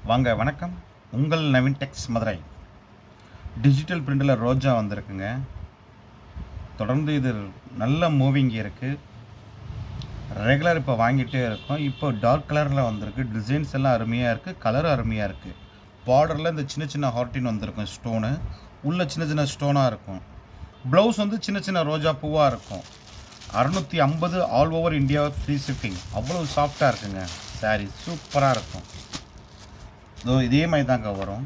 வாங்க வணக்கம். உங்கள் நவீன் டெக்ஸ் மதுரை. டிஜிட்டல் பிரிண்டில் ரோஜா வந்திருக்குங்க. தொடர்ந்து இது நல்ல மூவிங் இருக்குது. ரெகுலர் இப்போ வாங்கிட்டே இருக்கோம். இப்போ டார்க் கலரில் வந்திருக்கு. டிசைன்ஸ் எல்லாம் அருமையாக இருக்குது. கலரும் அருமையாக இருக்குது. பார்டரில் இந்த சின்ன சின்ன ஹார்ட்டின் வந்திருக்கும். ஸ்டோனு உள்ளே சின்ன சின்ன ஸ்டோனாக இருக்கும். ப்ளவுஸ் வந்து சின்ன சின்ன ரோஜா பூவாக இருக்கும். 650 all over India free shipping. அவ்வளோ சாஃப்டாக இருக்குங்க. சாரீ சூப்பராக இருக்கும். இதே மாதிரி தாங்க வரும்.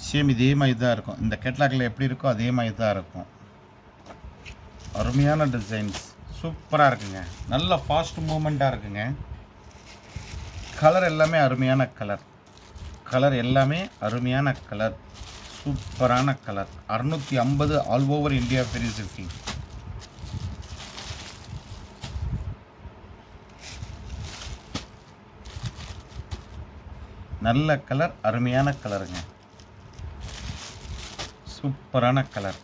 சேம் இதே மாதிரி தான் இருக்கும். இந்த கேட்லாகில் எப்படி இருக்கோ அதே மாதிரி தான் இருக்கும். அருமையான டிசைன்ஸ் சூப்பராக இருக்குங்க. நல்ல ஃபாஸ்ட் மூமெண்ட்டாக இருக்குங்க. கலர் எல்லாமே அருமையான கலர் எல்லாமே அருமையான கலர். சூப்பரான colour. 650 all over India free shipping. நல்ல கலர், அருமையான கலருங்க. சூப்பரான colour.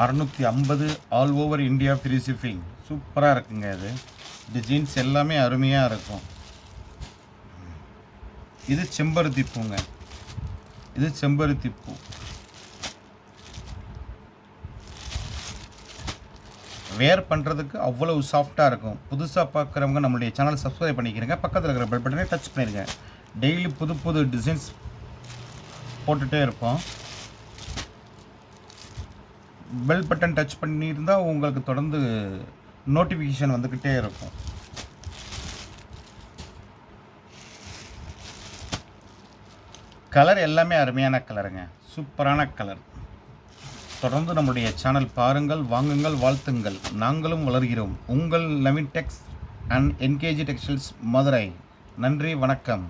$650 all over India free shipping. சூப்பராக இருக்குங்க. இது டிசைன்ஸ் எல்லாமே அருமையாக இருக்கும். இது செம்பருத்தி பூங்க. இது செம்பருத்தி பூ. வேர் பண்ணுறதுக்கு அவ்வளவு சாஃப்டாக இருக்கும். புதுசாக பார்க்குறவங்க நம்மளுடைய சேனலை சப்ஸ்கிரைப் பண்ணிக்கிறங்க. பக்கத்தில் இருக்கிற பெல் பட்டனை டச் பண்ணிடுங்க. டெய்லி புது புது டிசைன்ஸ் போட்டுகிட்டே இருப்போம். பெல் பட்டன் டச் பண்ணியிருந்தால் உங்களுக்கு தொடர்ந்து நோட்டிஃபிகேஷன் வந்துக்கிட்டே இருக்கும். கலர் எல்லாமே அருமையான கலருங்க. சூப்பரான கலர். தொடர்ந்து நம்முடைய சேனல் பாருங்கள், வாங்குங்கள், வாழ்த்துங்கள். நாங்களும் வளர்கிறோம். உங்கள் நவீன் டெக்ஸ் அண்ட் என்கேஜி டெக்ஸ்டைல்ஸ் மதுரை. நன்றி, வணக்கம்.